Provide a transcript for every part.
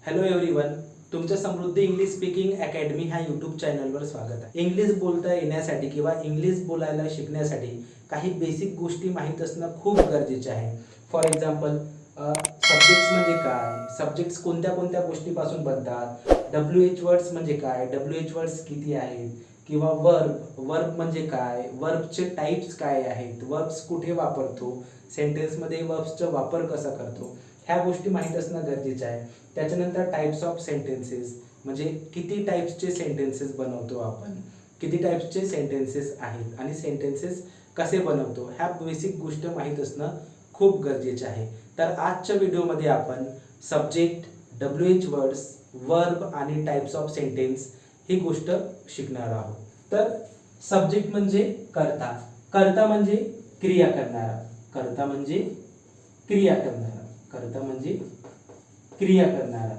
Hello everyone, तुमच्या समृद्धी English speaking academy ह्या YouTube चॅनलवर स्वागत आहे। इंग्लिश बोलता येण्यासाठी किंवा इंग्लिश बोलायला शिकण्यासाठी काही बेसिक गोष्टी माहीत असणं खूप गरजेचे आहे। फॉर एक्झाम्पल, सब्जेक्ट्स म्हणजे काय, सब्जेक्ट्स कोणत्या कोणत्या गोष्टीपासून बनतात, WH वर्ड्स म्हणजे काय, WH वर्ड्स किती आहेत, किंवा वर्ब म्हणजे काय, वर्बचे टाइप्स काय आहेत, वर्ब्स कुठे वापरतो, सेंटेन्समध्ये वर्ब्सचा वापर कसा करतो, ह्या गोष्टी माहीत असणं गरजेचं आहे। त्याच्यानंतर टाइप्स ऑफ सेंटेन्सेस म्हणजे किती टाइप्सचे सेंटेन्सेस बनवतो आपण, किती टाइप्सचे सेंटेन्सेस आहेत आणि सेंटेन्सेस कसे बनवतो, ह्या बेसिक गोष्ट माहीत असणं खूप गरजेचे आहे। तर आजच्या व्हिडिओमध्ये आपण सब्जेक्ट, WH वर्ड्स, वर्ब आणि टाइप्स ऑफ सेंटेन्स ही गोष्ट शिकणार आहोत। तर सब्जेक्ट म्हणजे कर्ता, कर्ता म्हणजे क्रिया करणारा, कर्ता म्हणजे क्रिया करणारा, कर्ता म्हणजे क्रिया करणारा,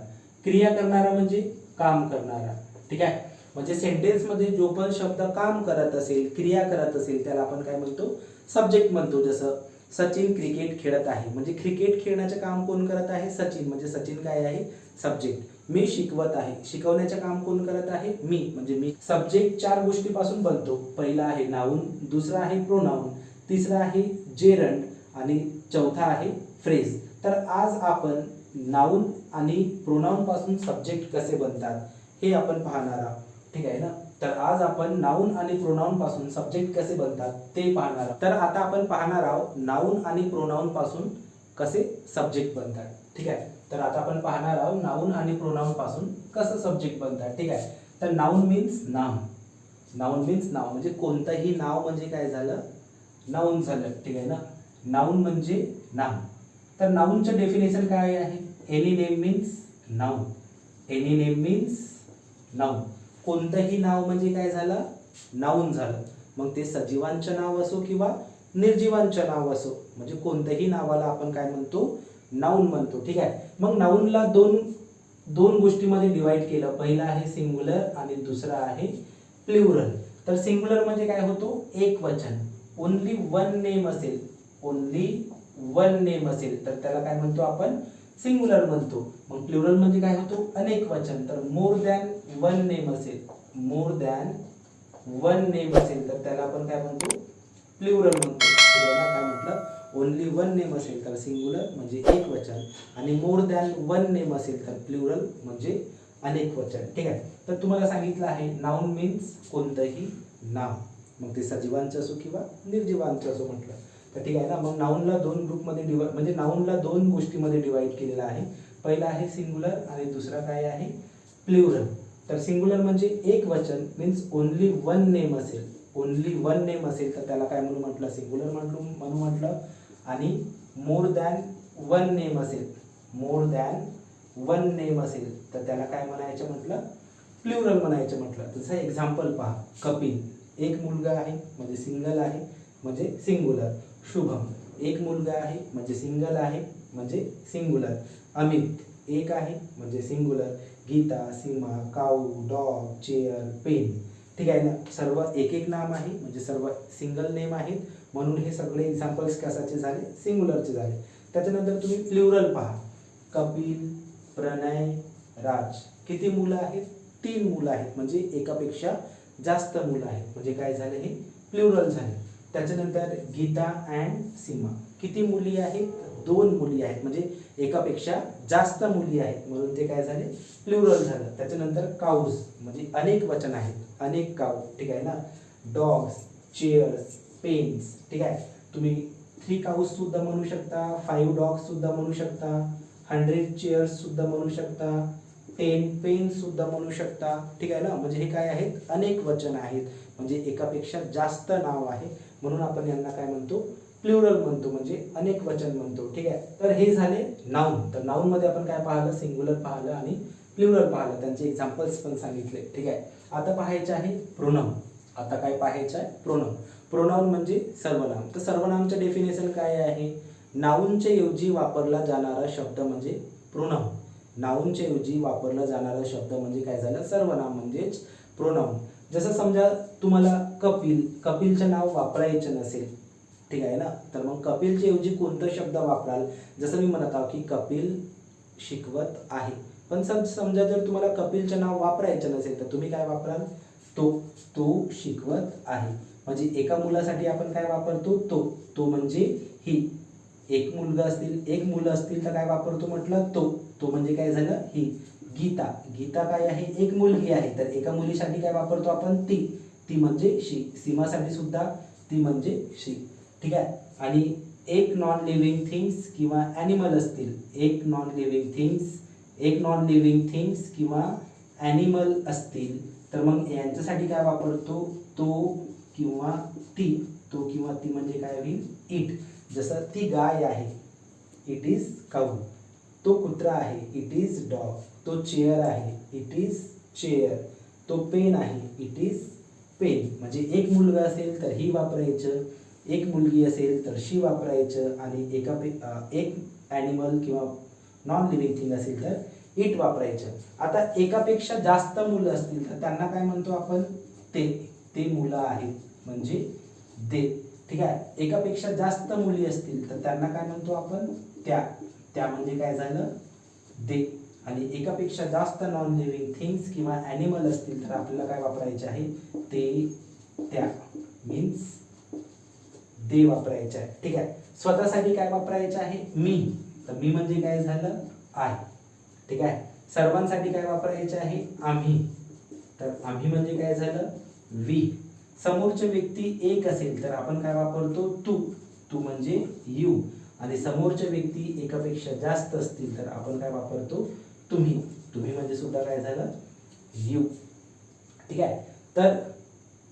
क्रिया करणारा म्हणजे काम करणारा। ठीक आहे, म्हणजे सेंटेन्स मध्ये जो पण शब्द काम करत असेल, क्रिया करत असेल, त्याला आपण काय म्हणतो, सब्जेक्ट म्हणतो। जसं सचिन क्रिकेट खेळत आहे, म्हणजे क्रिकेट खेळण्याचे काम कोण करत आहे, सचिन, म्हणजे सचिन काय आहे, सब्जेक्ट। मी शिकवत आहे, शिकवण्याचे काम कोण करत आहे, मी, म्हणजे मी। सब्जेक्ट चार गोष्टीपासून बनतो। पहिला आहे नाउन, दुसरा आहे प्रोनाउन, तिसरा आहे जेरंड आणि चौथा आहे फ्रेज। तर आज आपण नाउन आणि प्रोनाउन पासून सब्जेक्ट कसे बनतात हे आपण पाहणार आहोत। ठीक आहे ना, तर आज आपण नाउन आणि प्रोनाउन पासून सब्जेक्ट कसे बनतात ते पाहणार आहोत। तर आता आपण पाहणार आहोत नाउन आणि प्रोनाउन पासून कसे सब्जेक्ट बनतात। ठीक आहे, तर आता आपण पाहणार आहोत नाउन आणि प्रोनाउन पासून कसं सब्जेक्ट बनतात। ठीक आहे, तर नाउन मीन्स नाम, नाउन मीन्स नाव, म्हणजे कोणतंही नाव म्हणजे काय झालं, नाउन झालं। ठीक आहे ना, नाउन म्हणजे नाम। तर नाउनचं डेफिनेशन काय आहे, any name means noun, any name means noun. कोणतंही नाव म्हणजे काय झालं, नाउन झालं। मग ते सजीवांचं नाव असो किंवा निर्जीवांचं नाव असो, म्हणजे कोणत्याही नावाला आपण काय म्हणतो, नाउन म्हणतो। ठीक आहे, मग नाउनला दोन गोष्टीमध्ये डिवाइड केलं, पहिला आहे सिंग्युलर आणि दुसरा आहे प्लुरल। तर सिंग्युलर म्हणजे काय होतो, एक वचन, ओनली वन नेम असेल, ओनली वन नेम असेल तर त्याला काय म्हणतो आपण, सिंग्युलर म्हणतो। मग प्लुरल म्हणजे काय होतो, अनेक वचन, तर मोर दॅन वन नेम असेल, मोर दॅन वन नेम असेल तर त्याला आपण काय म्हणतो, प्लुरल म्हणतो। काय म्हटलं, ओनली वन नेम असेल तर सिंग्युलर म्हणजे एक वचन, आणि मोर दॅन वन नेम असेल तर प्लुरल म्हणजे अनेक वचन। ठीक आहे, तर तुम्हाला सांगितलं आहे नाउन मीन्स कोणतंही नाव, मग ते सजीवांचं असो किंवा निर्जीवांचं असो म्हटलं तर। ठीक आहे ना, मग नाउनला दोन ग्रुपमध्ये म्हणजे नाउनला दोन गोष्टीमध्ये डिवाइड केलेला आहे, पहिला आहे सिंग्युलर आणि दुसरा काय आहे, प्लुरल। तर सिंग्युलर म्हणजे एक वचन, मीन्स ओनली वन नेम असेल, ओनली वन नेम असेल तर त्याला काय म्हणून म्हटलं, सिंग्युलर म्हणून म्हटलं। आणि मोर दॅन वन नेम असेल, मोर दॅन वन नेम असेल तर त्याला काय म्हणायचं म्हटलं, प्लुरल म्हणायचं म्हटलं। जसं एक्झाम्पल पहा, कपिल, एक मुलगा आहे म्हणजे सिंगल आहे म्हणजे सिंग्युलर। शुभम, एक मुलगा आहे म्हणजे सिंगल आहे म्हणजे सिंग्युलर। अमित, एक आहे म्हणजे सिंग्युलर। गीता, सीमा, काऊ, डॉग, चेअर, पेन। ठीक आहे ना, सर्व एक एक नाम आहे म्हणजे सर्व सिंगल नेम आहेत, म्हणून हे सगळे एक्झाम्पल्स कशाचे झाले, सिंग्युलरचे झाले। त्याच्यानंतर तुम्ही प्लुरल पहा, कपिल, प्रणय, राज, किती मुलं आहेत, 3 मुलं आहेत, म्हणजे एकापेक्षा जास्त मुलं आहेत, म्हणजे काय झाले, हे प्लुरल झाले। त्याच्यानंतर गीता अँड सीमा, किती मुली आहेत, 2 मुली आहेत, म्हणजे एकापेक्षा जास्त मुली आहेत, म्हणून ते काय झाले, प्लुरल झालं। त्याच्यानंतर काऊज, म्हणजे अनेक वचन आहेत, अनेक काऊ। ठीक आहे ना, डॉग्स, चेअर्स, पेन्स। ठीक आहे, तुम्ही 3 काऊज सुद्धा म्हणू शकता, 5 डॉग्स सुद्धा म्हणू शकता, 100 चेअर्स सुद्धा म्हणू शकता, 10 पेन्स सुद्धा म्हणू शकता। ठीक आहे ना, म्हणजे हे काय आहेत, अनेक वचन आहेत, म्हणजे एकापेक्षा जास्त नाव आहे, म्हणून आपण यांना काय म्हणतो, प्लुरल म्हणतो, म्हणजे अनेक वचन म्हणतो। ठीक आहे, तर हे झाले नाउन। तर नाउन मध्ये आपण काय पाहिलं, सिंग्युलर पाहिलं आणि प्लुरल पाहिलं, त्यांचे एक्झाम्पल्स पण सांगितले। ठीक आहे, आता पाहायचं आहे प्रोनाउन। आता काय पाहायचं आहे, प्रोनाउन। प्रोनाउन म्हणजे सर्वनाम। तर सर्वनामचं डेफिनेशन काय आहे, नाउनच्या ऐवजी वापरला जाणारा शब्द म्हणजे प्रोनाउन, नाउनच्या ऐवजी वापरला जाणारा शब्द म्हणजे काय झालं, सर्वनाम म्हणजेच प्रोनाउन। जसं समजा तुम्हाला कपिल, कपिलचं नाव वापरायचं नसेल, ठीक आहे ना, तर मग कपिलच्या ऐवजी कोणता शब्द वापराल, जसं मी म्हणत आहो की कपिल शिकवत आहे, पण समजा जर तुम्हाला कपिलचे नाव वापरायचं नसेल तर तुम्ही काय वापराल, तो शिकवत आहे. म्हणजे एका मुलासाठी आपण काय वापरतो, तो म्हणजे ही. एक मुलं असतील तर काय वापरतो म्हटलं, तो म्हणजे काय झालं, ही. गीता काय आहे, एक मुलगी आहे, तर एका मुलीसाठी काय वापरतो आपण, ती म्हणजे शी. सीमासाठी सुद्धा ती म्हणजे शी. ठीक आहे. आणि एक नॉन लिव्हिंग थिंग्स किंवा ॲनिमल असतील, एक नॉन लिव्हिंग थिंग्स किंवा ॲनिमल असतील तर मग यांच्यासाठी काय वापरतो, तो किंवा ती म्हणजे काय होईल, इट. जसं ती गाय आहे, इट इज काऊ. तो कुत्रा आहे, इट इज डॉग. तो चेअर आहे, इट इज चेअर. तो पेन आहे, इट इज पेन. म्हणजे एक मुलगा असेल तर ही वापरायचं, एक मुलगी असेल तर शी वापरायचं, आणि एक ॲनिमल किंवा नॉन लिव्हिंग थिंग असेल तर इट वापरायचं. आता एकापेक्षा जास्त मुलं असतील तर त्यांना काय म्हणतो आपण, ते मुलं आहेत म्हणजे दे. ठीक आहे. एकापेक्षा जास्त मुली असतील तर त्यांना काय म्हणतो आपण, त्या म्हणजे काय झालं, दे. आणि एकापेक्षा जास्त नॉन लिव्हिंग थिंग्स किंवा ॲनिमल असतील तर आपल्याला काय वापरायचे आहे, त्या मीन्स दे वापरायचे आहे. ठीक आहे. स्वतःसाठी काय वापरायचे आहे, मी. तर मी म्हणजे काय झालं, आय. ठीक आहे. सर्वांसाठी काय वापरायचे आहे, आम्ही. तर आम्ही म्हणजे काय झालं, वी. समोरची व्यक्ती एक असेल तर आपण काय वापरतो, तू म्हणजे यू. आणि समोरची व्यक्ती एकापेक्षा जास्त असतील तर आपण काय वापरतो, तुम्ही म्हणजे सुद्धा काय झालं, यू. ठीक आहे. तर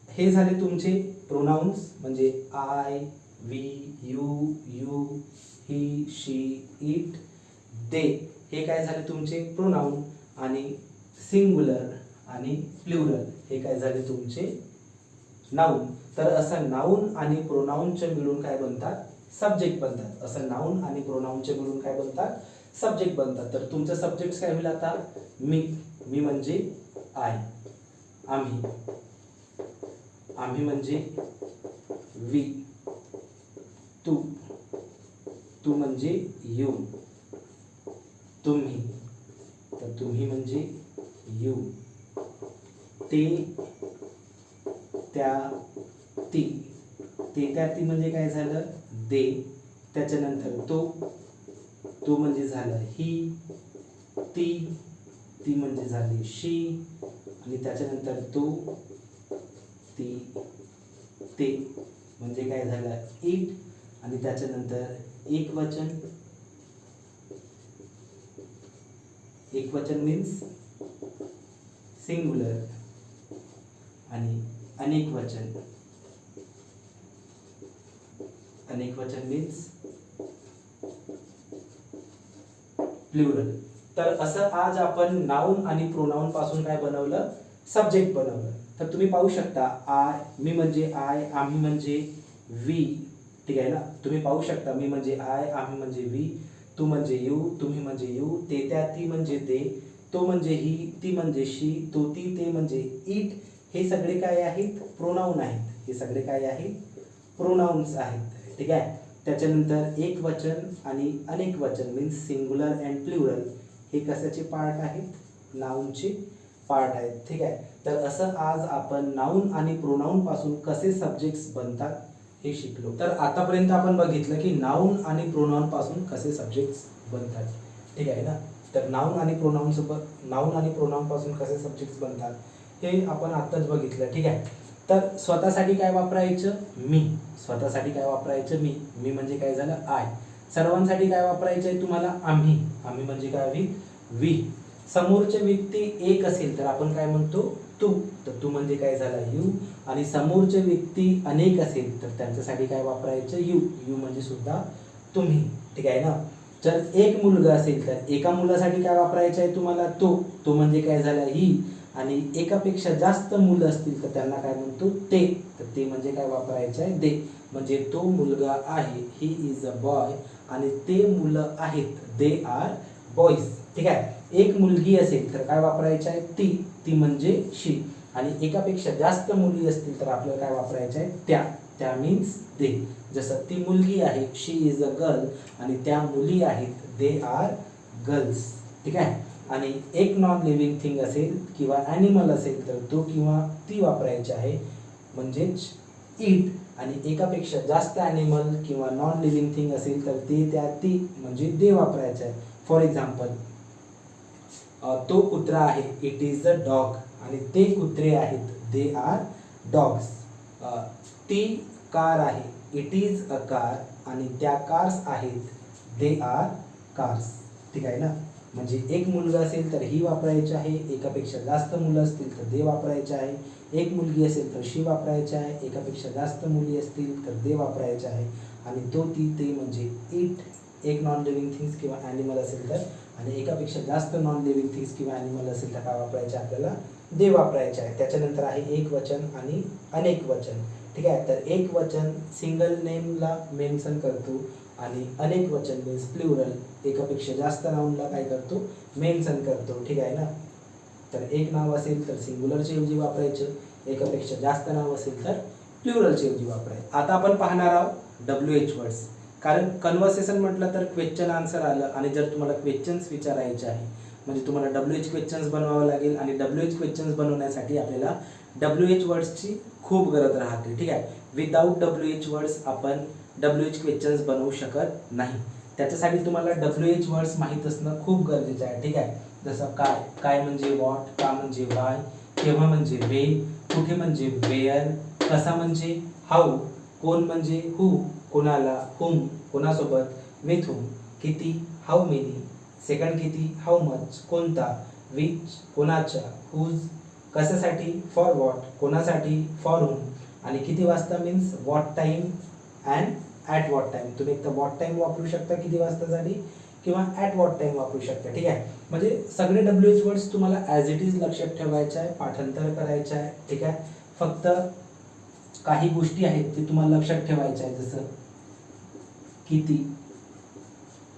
हे झाले तुमचे प्रोनाउन्स, म्हणजे I, we, you, he, she, it, they. हे काय झाले तुमचे प्रोनाउन. आणि सिंग्युलर आणि प्लुरल हे काय झाले तुमचे नाऊन. तर असं नाऊन आणि प्रोनाऊनचे मिळून काय बनतात, सब्जेक्ट बनतात. असं नाऊन आणि प्रोनाऊनचे मिळून काय बनतात, सब्जेक्ट बनतात. तर तुमचं सब्जेक्ट काय होईल आता, मी म्हणजे आय, आम्ही म्हणजे वी, तू म्हणजे यू, तुम्ही म्हणजे यू, ते त्या ती म्हणजे काय झालं, दे. त्याच्यानंतर तो म्हणजे झालं ही, ती म्हणजे झाली शी, आणि त्याच्यानंतर ते म्हणजे काय झालं, इट. आणि त्याच्यानंतर एक वचन मीन्स सिंग्युलर, आणि अनेक वचन मीन्स प्लुरल. तर असं आज आपण नाऊन आणि प्रोनाऊन पासून काय बनवलं, सब्जेक्ट बनवलं. तर तुम्ही पाहू शकता, मी म्हणजे आय, आम्ही म्हणजे वी. ठीक आहे ना. तुम्ही पाहू शकता, मी म्हणजे आय, आम्ही म्हणजे वी, तू म्हणजे यू, तुम्ही म्हणजे यू, ते त्या ती म्हणजे दे, तो म्हणजे ही, ती म्हणजे शी, तो ती ते म्हणजे इट. हे सगळे काय आहेत, प्रोनाऊन आहेत. हे सगळे काय आहेत, प्रोनाऊन्स आहेत. ठीक आहे. त्याच्यानंतर एक वचन आणि अनेक वचन मीन्स सिंग्युलर अँड प्लुरल हे कशाचे पार्ट आहेत, नाऊनचे पार्ट आहेत. ठीक आहे. तर असं आज आपण नाऊन आणि प्रोनाऊन पासून कसे सब्जेक्ट्स बनतात हे शिकलो. तर आतापर्यंत आपण बघितलं की नाऊन आणि प्रोनाऊन पासून कसे सब्जेक्ट्स बनतात. ठीक आहे ना. तर नाऊन आणि प्रोनाऊन पासून कसे सब्जेक्ट्स बनतात हे आपण आत्ताच बघितलं. ठीक आहे. तर स्वतःसाठी काय वापरायचं, मी म्हणजे काय झालं, आय. सर्वांसाठी काय वापरायचं आहे तुम्हाला, आम्ही म्हणजे काय होईल, वी. समोरची व्यक्ती एक असेल तर आपण काय म्हणतो, तर तू म्हणजे काय झाला, यू. आणि समोरची व्यक्ती अनेक असेल तर त्यांच्यासाठी काय वापरायचं, यू म्हणजे सुद्धा तुम्ही. ठीक आहे ना. जर एक मुलगा असेल तर एका मुलासाठी काय वापरायचं आहे तुम्हाला, तो म्हणजे काय झाला, ही. आणि एकापेक्षा जास्त मुलं असतील तर त्यांना काय म्हणतो, ते म्हणजे काय वापरायचं आहे, दे. म्हणजे तो मुलगा आहे, ही इज अ बॉय, आणि ते मुलं आहेत, दे आर बॉईज. ठीक आहे. एक मुलगी असेल तर काय वापरायचं आहे, ती म्हणजे शी. आणि एकापेक्षा जास्त मुली असतील तर आपल्याला काय वापरायचं आहे, त्या मीन्स दे. जसं ती मुलगी आहे, शी इज अ गर्ल, आणि त्या मुली आहेत, दे आर गर्ल्स. ठीक आहे. आणि एक नॉन लिव्हिंग थिंग असेल किंवा ॲनिमल असेल तर तो किंवा ती वापरायची आहे, म्हणजेच इट. आणि एकापेक्षा जास्त ॲनिमल किंवा नॉन लिव्हिंग थिंग असेल तर ते त्या ती म्हणजे दे वापरायचं आहे. फॉर एक्झाम्पल, तो कुत्रा आहे, इट इज अ डॉग, आणि ते कुत्रे आहेत, दे आर डॉग्स. ती कार आहे, इट इज अ कार, आणि त्या कार्स आहेत, दे आर कार्स. ठीक आहे ना. म्हणजे एक मुलगा असेल तर ही वापरायची आहे, एकापेक्षा जास्त मुलं असतील तर दे वापरायचे आहे, एक मुलगी असेल तर शी वापरायची आहे, एकापेक्षा जास्त मुली असतील तर दे वापरायचे आहे, आणि तो ती ते म्हणजे इट. एक नॉन लिव्हिंग थिंग्स किंवा ॲनिमल असेल तर, आणि एकापेक्षा जास्त नॉन लिव्हिंग थिंग्स किंवा ॲनिमल असेल तर काय वापरायचे आपल्याला, दे वापरायचे आहे. त्याच्यानंतर आहे एक वचन आणि अनेक वचन. ठीक आहे. तर एक वचन सिंगल नेमला मेन्शन करतो आणि अनेक वचन मीन्स प्लुरल एकापेक्षा जास्त नाऊनला काय करतो, मेन्शन करतो. ठीक आहे ना. तर एक नाव असेल तर सिंग्युलरच्या ऐवजी वापरायचं, एकापेक्षा जास्त नाव असेल तर प्लुरलच्या ऐवजी वापरायचं. आता आपण पाहणार आहोत WH वर्ड्स. कारण कन्व्हर्सेशन म्हटलं तर क्वेश्चन आन्सर आलं, आणि जर तुम्हाला क्वेश्चन्स विचारायचे आहे म्हणजे तुम्हाला WH क्वेश्चन्स बनवावं लागेल, आणि WH क्वेश्चन्स बनवण्यासाठी आपल्याला WH वर्ड्सची खूप गरज राहते. ठीक आहे. विदाऊट WH वर्ड्स आपण WH क्वेश्चन्स बनवू शकत नाही. त्याच्यासाठी तुम्हाला WH वर्ड्स माहीत असणं खूप गरजेचं आहे. ठीक आहे. जसं काय, काय म्हणजे व्हॉट, का म्हणजे वाय, केव्हा म्हणजे वेन, कुठे म्हणजे वेअर, कसा म्हणजे हाऊ, कोण म्हणजे हू, कोणाला हुम, कोणासोबत विथ हुम, किती हाऊ मेनी, सेकंड किती हाऊ मच, कोणता, विच कोणाच्या, हुज कशासाठी, फॉर व्हॉट कोणासाठी, फॉर हुम, आणि किती वाजता means what time and at what time. तुम्ही एक तर व्हॉट टाईम वापरू शकता किती वाजतासाठी, किंवा ॲट व्हॉट टाईम वापरू शकता. ठीक आहे. म्हणजे सगळे WH वर्ड्स तुम्हाला ॲज इट इज लक्षात ठेवायचं आहे, पाठांतर करायचं आहे. ठीक आहे. फक्त काही गोष्टी आहेत ते तुम्हाला लक्षात ठेवायच्या आहे. जसं किती,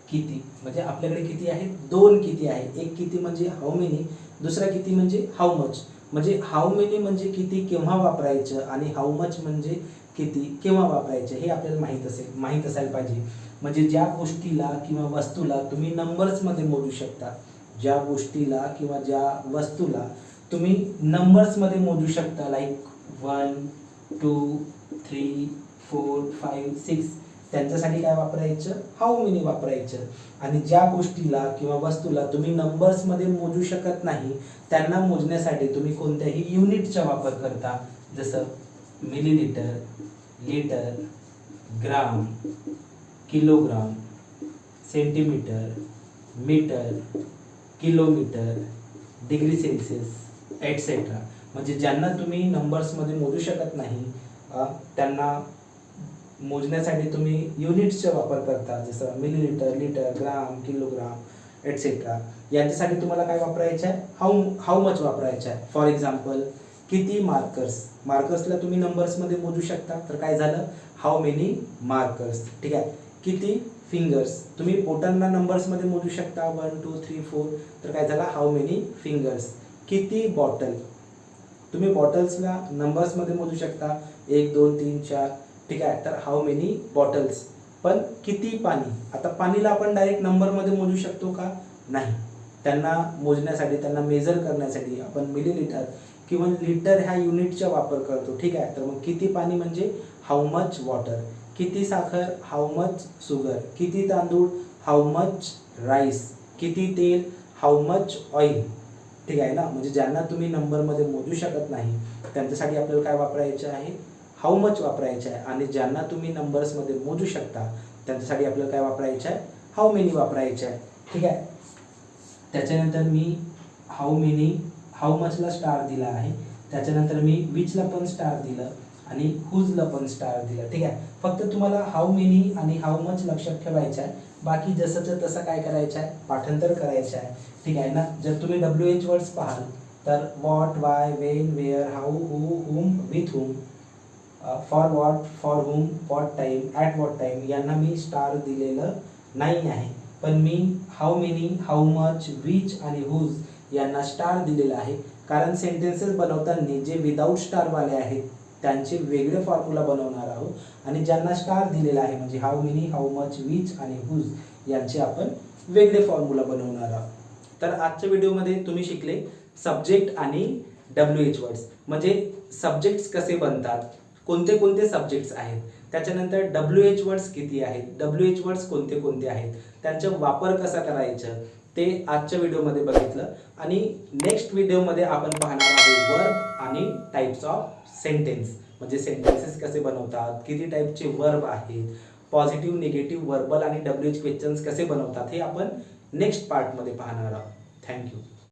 किती म्हणजे आपल्याकडे किती आहेत, दोन किती आहे. एक किती म्हणजे हाऊ मेनी, दुसरा किती म्हणजे हाऊ मच. म्हणजे हाऊ मेनी म्हणजे किती केव्हा वापरायचं, आणि हाऊ मच म्हणजे किती केव्हा वापरायचं हे आपल्याला माहीत असायला पाहिजे. म्हणजे ज्या गोष्टीला किंवा वस्तूला तुम्ही नंबर्समध्ये मोजू शकता, ज्या गोष्टीला किंवा ज्या वस्तूला तुम्ही नंबर्समध्ये मोजू शकता, लाईक 1 2 3 4 5 6, त्यांच्यासाठी काय वापरायचं, हाऊ मेनी वापरायचं. आणि ज्या गोष्टीला किंवा वस्तूला तुम्ही नंबर्समध्ये मोजू शकत नाही, त्यांना मोजण्यासाठी तुम्ही कोणत्याही युनिटचा वापर करता. जसं millilitre, litre, gram, kilogram, centimetre, metre, kilometre, degree Celsius etcetera. म्हणजे ज्यांना तुम्ही नंबर्समध्ये मोजू शकत नाही त्यांना मोजण्यासाठी तुम्ही युनिट्सचा वापर करता. जसं millilitre, litre, gram, kilogram etcetera. यांच्यासाठी तुम्हाला काय वापरायचं आहे, हाऊ मच वापरायचं आहे. फॉर एक्झाम्पल, किती मार्कर्स, मार्कर्सला तुम्ही नंबर्समध्ये मोजू शकता तर काय झालं, हाऊ मेनी मार्कर्स. ठीक आहे. किती फिंगर्स, तुम्ही बोटांना नंबर्समध्ये मोजू शकता 1 2 3 4, तर काय झाला, हाऊ मेनी फिंगर्स. किती बॉटल, तुम्ही बॉटल्सला नंबर्समध्ये मोजू शकता 1 2 3 4. ठीक आहे. तर हाऊ मेनी बॉटल्स. पण किती पाणी, आता पाणीला आपण डायरेक्ट नंबरमध्ये मोजू शकतो का, नाही. त्यांना मोजण्यासाठी, त्यांना मेजर करण्यासाठी आपण मिलीलीटर किंवा लिटर ह्या युनिटचा वापर करतो. ठीक आहे. तर मग किती पाणी म्हणजे हाऊ मच वॉटर, किती साखर, हाऊ मच शुगर, किती तांदूळ, हाऊ मच राईस, किती तेल, हाऊ मच ऑइल. ठीक आहे ना. म्हणजे ज्यांना तुम्ही नंबरमध्ये मोजू शकत नाही त्यांच्यासाठी आपल्याला काय वापरायचं आहे, हाऊ मच वापरायचं आहे. आणि ज्यांना तुम्ही नंबर्समध्ये मोजू शकता त्यांच्यासाठी आपल्याला काय वापरायचं आहे, हाऊ मेनी वापरायचं आहे. ठीक आहे. त्याच्यानंतर मी हाऊ मेनी, हाऊ मचला स्टार दिला आहे. त्याच्यानंतर मी विचला पण स्टार दिलं आणि हुजला पण स्टार दिलं. ठीक आहे. फक्त तुम्हाला हाऊ मेनी आणि हाऊ मच लक्षात ठेवायचं आहे. बाकी जसंच्या तसं काय करायचं आहे, पाठांतर करायचं आहे. ठीक आहे ना. जर तुम्ही WH वर्ड्स पाहाल तर what, why, when, where, how, who, whom, with whom, for what, for whom, what time, at what time यांना मी स्टार दिलेलं नाही आहे. पण मी how many, how much, which आणि हुज यांना स्टार दिलेला आहे. कारण सेंटेन्सेस बनवताना जे विदाऊट स्टारवाले आहेत त्यांचे वेगळे फॉर्म्युला बनवणार आहोत, आणि ज्यांना स्टार दिलेला आहे म्हणजे how many, how much, which आणि हुज यांचे आपण वेगळे फॉर्म्युला बनवणार आहोत. तर आजच्या व्हिडिओमध्ये तुम्ही शिकले सब्जेक्ट आणि WH वर्ड्स, म्हणजे सब्जेक्ट्स कसे बनतात, कोणते कोणते सब्जेक्ट्स आहेत, त्याच्यानंतर WH वर्ड्स किती आहेत, WH वर्ड्स कोणते कोणते आहेत, त्यांचा वापर कसा करायचा ते आजच्या व्हिडिओमध्ये बघितलं. आणि नेक्स्ट व्हिडिओमध्ये आपण पाहणार आहोत वर्ब आणि टाइप्स ऑफ सेंटेन्स, म्हणजे सेंटेन्सेस कसे बनवतात, किती टाइपचे वर्ब आहेत, पॉझिटिव्ह निगेटिव्ह वर्बल आणि WH क्वेश्चन्स कसे बनवतात हे आपण नेक्स्ट पार्टमध्ये पाहणार आहोत. थँक्यू.